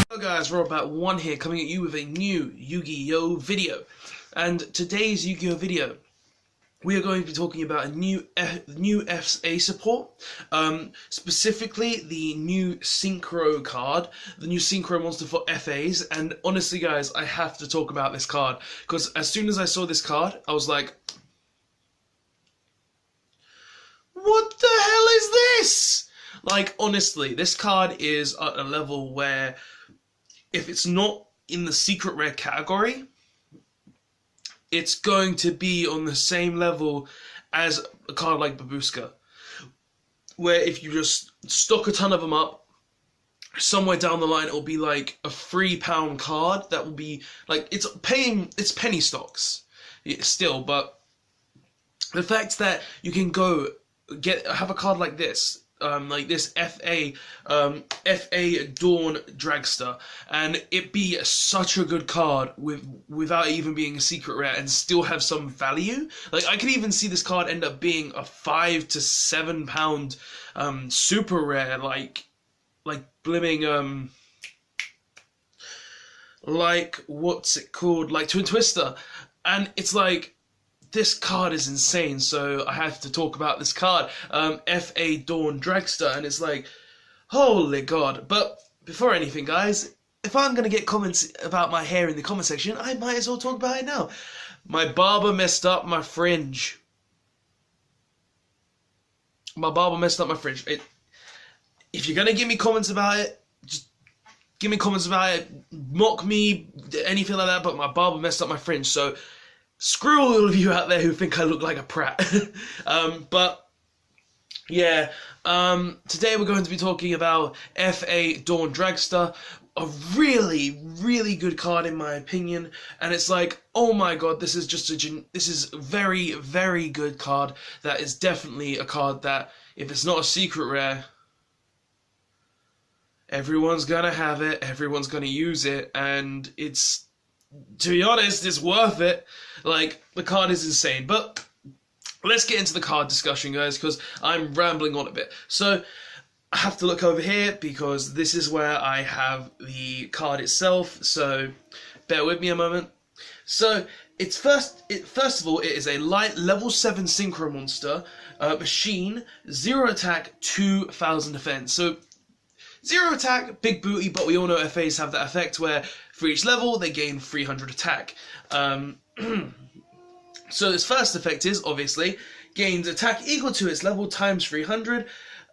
Hello guys, Robot1 here, coming at you with a new Yu-Gi-Oh video. And today's Yu-Gi-Oh video, we are going to be talking about a new FA support, specifically the new Synchro card, the new Synchro monster for FAs. And honestly guys, I have to talk about this card, because as soon as I saw this card, I was like, what the hell is this? Like, honestly, this card is at a level where if it's not in the secret rare category, it's going to be on the same level as a card like Babushka, where if you just stock a ton of them up, somewhere down the line it'll be like a £3 card that will be like, it's penny stocks still, but the fact that you can go have a card like this FA Dawn Dragster, and it be such a good card without even being a secret rare and still have some value. Like, I could even see this card end up being a £5 to £7 super rare, like blimming like what's it called, like Twin Twister, and it's like, this card is insane, so I have to talk about this card, FA Dawn Dragster, and it's like, holy god. But before anything guys, if I'm going to get comments about my hair in the comment section, I might as well talk about it now. My barber messed up my fringe. If you're going to give me comments about it, just give me comments about it, mock me, anything like that, but my barber messed up my fringe, so screw all of you out there who think I look like a prat. But yeah, today we're going to be talking about FA Dawn Dragster, a really, really good card in my opinion, and it's like, oh my god, this is just this is a very, very good card. That is definitely a card that, if it's not a secret rare, everyone's gonna have it, everyone's gonna use it, and it's, to be honest, it's worth it. Like, the card is insane. But let's get into the card discussion, guys, because I'm rambling on a bit. So I have to look over here because this is where I have the card itself, so bear with me a moment. So it's first of all, it is a light level 7 synchro monster, machine, 0 attack, 2000 defense. So 0 attack, big booty, but we all know FAs have that effect where for each level they gain 300 attack. So its first effect is, obviously, gains attack equal to its level times 300.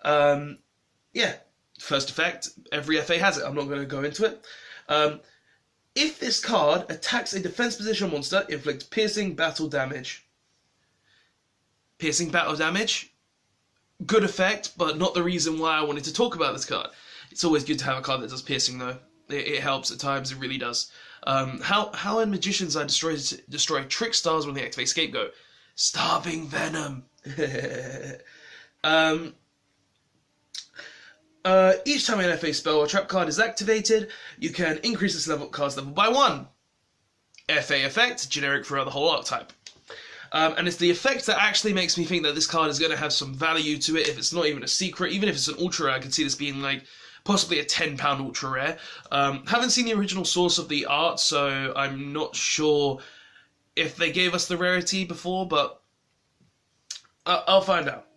Yeah, first effect, every FA has it, I'm not going to go into it. If this card attacks a defense position monster, inflict piercing battle damage. Piercing battle damage, good effect, but not the reason why I wanted to talk about this card. It's always good to have a card that does piercing, though. It helps at times, it really does. How in Magician's Eye destroy Trick Stars when they activate Scapegoat? Starving Venom. Each time an FA spell or trap card is activated, you can increase this card's level by 1. FA effect, generic throughout the whole archetype. And it's the effect that actually makes me think that this card is going to have some value to it if it's not even a secret. Even if it's an ultra rare, I could see this being like possibly a £10 ultra rare. Haven't seen the original source of the art, so I'm not sure if they gave us the rarity before, but I'll find out.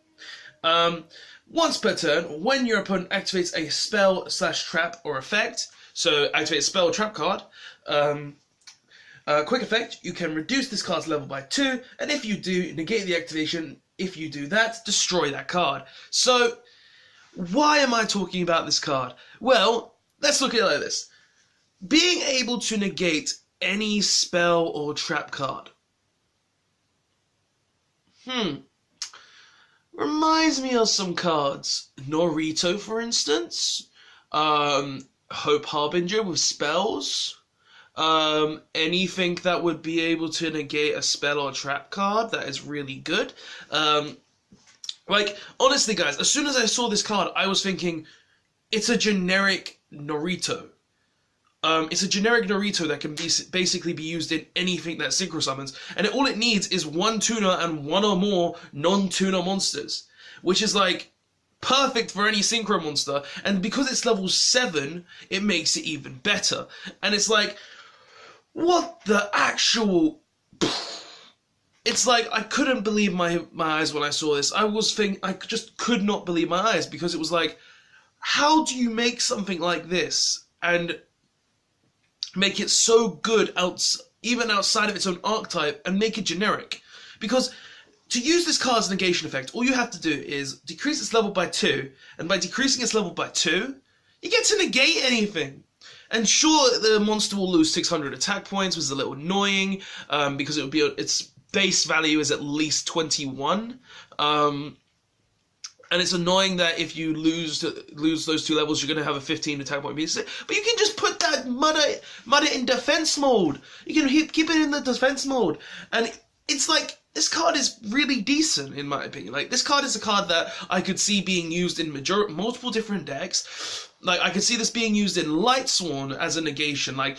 Once per turn, when your opponent activates a spell / trap or effect, so activate a spell or trap card, quick effect, you can reduce this card's level by 2, and if you do, negate the activation. If you do that, destroy that card. So, why am I talking about this card? Well, let's look at it like this. Being able to negate any spell or trap card. Reminds me of some cards. Norito, for instance. Hope Harbinger with spells. Anything that would be able to negate a spell or trap card that is really good. Like, honestly guys, as soon as I saw this card, I was thinking, it's a generic Norito. It's a generic Norito that can basically be used in anything that synchro summons, and all it needs is one tuner and one or more non-tuner monsters, which is like perfect for any synchro monster. And because it's level 7, it makes it even better. And it's like, what the actual... It's like, I couldn't believe my eyes when I saw this. I just could not believe my eyes, because it was like, how do you make something like this and make it so good even outside of its own archetype and make it generic? Because to use this card's negation effect, all you have to do is decrease its level by 2, and by decreasing its level by 2, you get to negate anything. And sure, the monster will lose 600 attack points, which is a little annoying, because its base value is at least 21. And it's annoying that if you lose those 2 levels, you're going to have a 15 attack point piece. But you can just put that mud it in defense mode. You can keep it in the defense mode. And it's like, this card is really decent, in my opinion. Like, this card is a card that I could see being used in multiple different decks. Like, I could see this being used in Lightsworn as a negation. Like,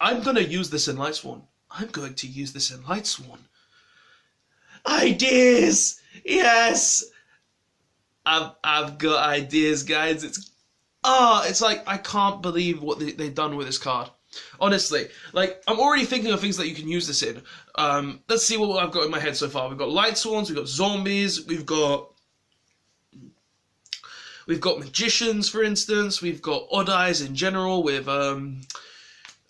I'm gonna use this in Lightsworn. I'm going to use this in Lightsworn. Ideas! Yes! I've got ideas, guys. It's like, I can't believe what they've done with this card. Honestly, like, I'm already thinking of things that you can use this in. Let's see what I've got in my head so far. We've got Lightsworns, we've got Zombies, we've got Magicians, for instance. We've got Odd Eyes in general with Odd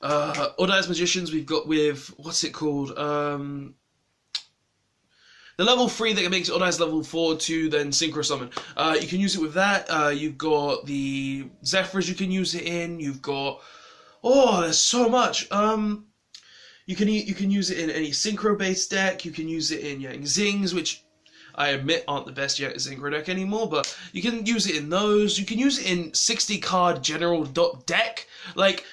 Eyes Magicians. We've got with, what's it called? The level 3 that makes Odd Eyes level 4 to then Synchro Summon. You can use it with that. You've got the Zephyrs you can use it in. You've got... Oh, there's so much. You can use it in any synchro-based deck. You can use it in Yang Zings, which I admit aren't the best Yang Synchro deck anymore, but you can use it in those. You can use it in 60-card general deck. Like,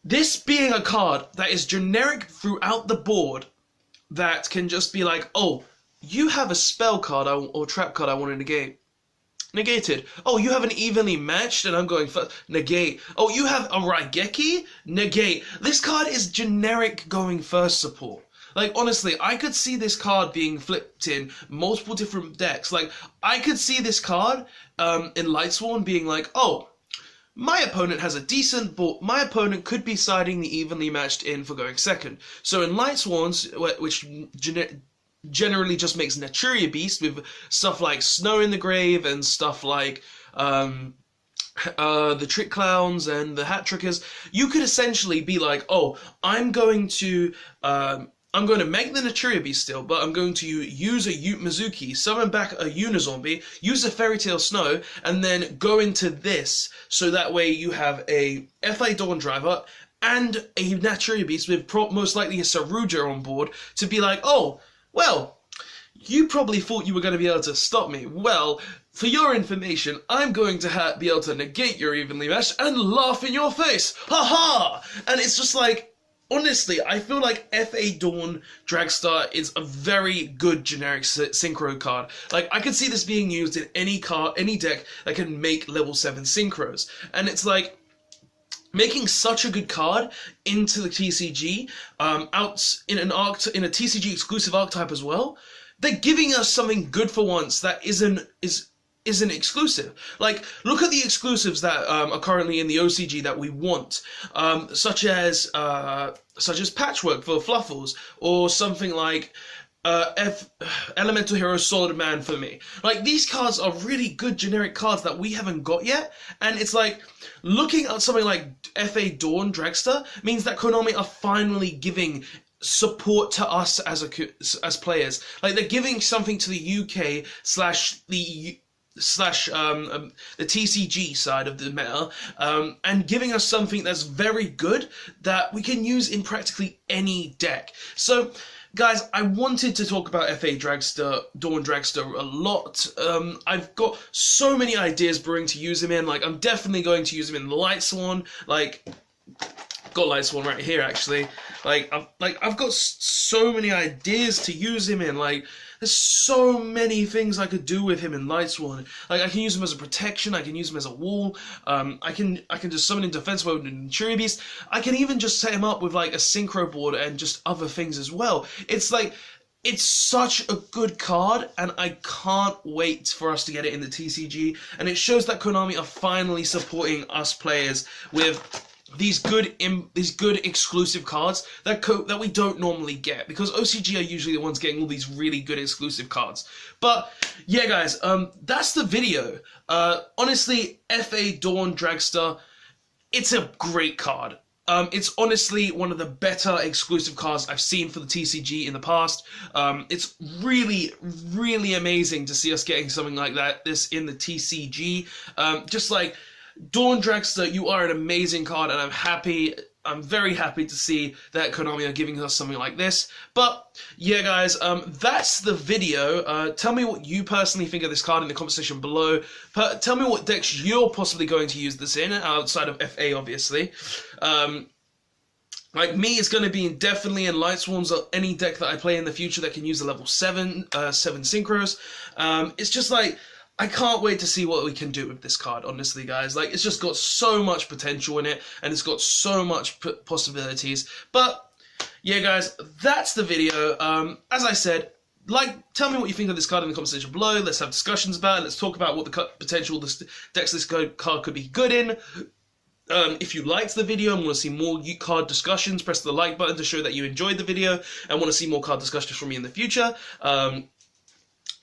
this being a card that is generic throughout the board, that can just be like, oh, you have a spell card or trap card I want to negate. Negated. Oh, you have an evenly matched, and I'm going first. Negate. Oh, you have a Raigeki? Negate. This card is generic going first support. Like, honestly, I could see this card being flipped in multiple different decks. Like, I could see this card in Lightsworn being like, oh, my opponent has a decent board. My opponent could be siding the evenly matched in for going second. So in Lightsworns, which generally just makes Naturia Beast with stuff like Snow in the Grave and stuff like the Trick Clowns and the Hat Trickers, you could essentially be like, oh, I'm going to make the Naturia Beast still, but I'm going to use a Ute Mizuki, summon back a Unizombie, use a Fairy Tale Snow, and then go into this, so that way you have a FA Dawn Driver and a Naturia Beast with most likely a Saruja on board to be like, oh, well, you probably thought you were going to be able to stop me. Well, for your information, I'm going to be able to negate your evenly matched and laugh in your face. Ha ha! And it's just like, honestly, I feel like FA Dawn Dragster is a very good generic synchro card. Like, I could see this being used in any deck that can make level 7 synchros. And it's like, making such a good card into the TCG, out in a TCG exclusive archetype as well, they're giving us something good for once that isn't exclusive. Like, look at the exclusives that are currently in the OCG that we want, such as Patchwork for Fluffles, or something like Elemental Hero Solid Man for me. Like, these cards are really good generic cards that we haven't got yet, and it's like, looking at something like FA Dawn Dragster means that Konami are finally giving support to us as players. Like, they're giving something to the UK / the TCG side of the meta, and giving us something that's very good that we can use in practically any deck. So, guys, I wanted to talk about FA Dragster, Dawn Dragster a lot. I've got so many ideas brewing to use him in. Like, I'm definitely going to use him in the Lightsworn. Like, got Lightsworn right here actually. I've got so many ideas to use him in. Like, there's so many things I could do with him in Lightsworn. Like, I can use him as a protection, I can use him as a wall, I can just summon in defense mode and Fury Beast. I can even just set him up with like a synchro board and just other things as well. It's like, it's such a good card, and I can't wait for us to get it in the TCG. And it shows that Konami are finally supporting us players with these good exclusive cards that we don't normally get, because OCG are usually the ones getting all these really good exclusive cards. But yeah, guys, that's the video. Honestly, FA Dawn Dragster, it's a great card. It's honestly one of the better exclusive cards I've seen for the TCG in the past. It's really, really amazing to see us getting something like this in the TCG. Just like Dawn Dragster, you are an amazing card, and I'm very happy to see that Konami are giving us something like this. But yeah, guys, that's the video. Tell me what you personally think of this card in the comment section below. Tell me what decks you're possibly going to use this in, outside of FA, obviously. Like me, it's going to be definitely in Lightsworns or any deck that I play in the future that can use the level 7 synchros. It's just like, I can't wait to see what we can do with this card, honestly, guys. Like, it's just got so much potential in it, and it's got so much possibilities. But yeah, guys, that's the video. As I said, tell me what you think of this card in the comment section below. Let's have discussions about it. Let's talk about what the potential decks this card could be good in. If you liked the video and want to see more card discussions, press the like button to show that you enjoyed the video and want to see more card discussions from me in the future.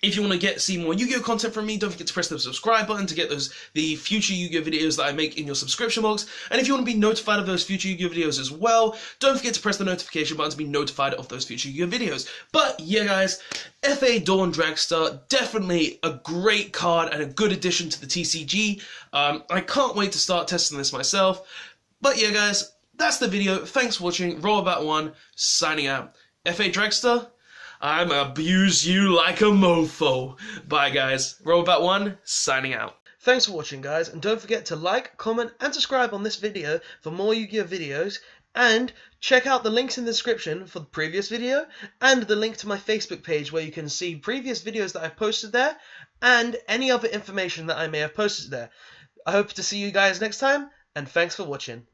If you want to see more Yu-Gi-Oh content from me, don't forget to press the subscribe button to get the future Yu-Gi-Oh videos that I make in your subscription box. And if you want to be notified of those future Yu-Gi-Oh videos as well, don't forget to press the notification button to be notified of those future Yu-Gi-Oh videos. But yeah, guys, FA Dawn Dragster, definitely a great card and a good addition to the TCG. I can't wait to start testing this myself. But yeah, guys, that's the video. Thanks for watching. Rollabat1 signing out. FA Dragster, I'ma abuse you like a mofo. Bye, guys. Rollabat1 signing out. Thanks for watching, guys, and don't forget to like, comment, and subscribe on this video for more Yu-Gi-Oh videos, and check out the links in the description for the previous video, and the link to my Facebook page where you can see previous videos that I've posted there, and any other information that I may have posted there. I hope to see you guys next time, and thanks for watching.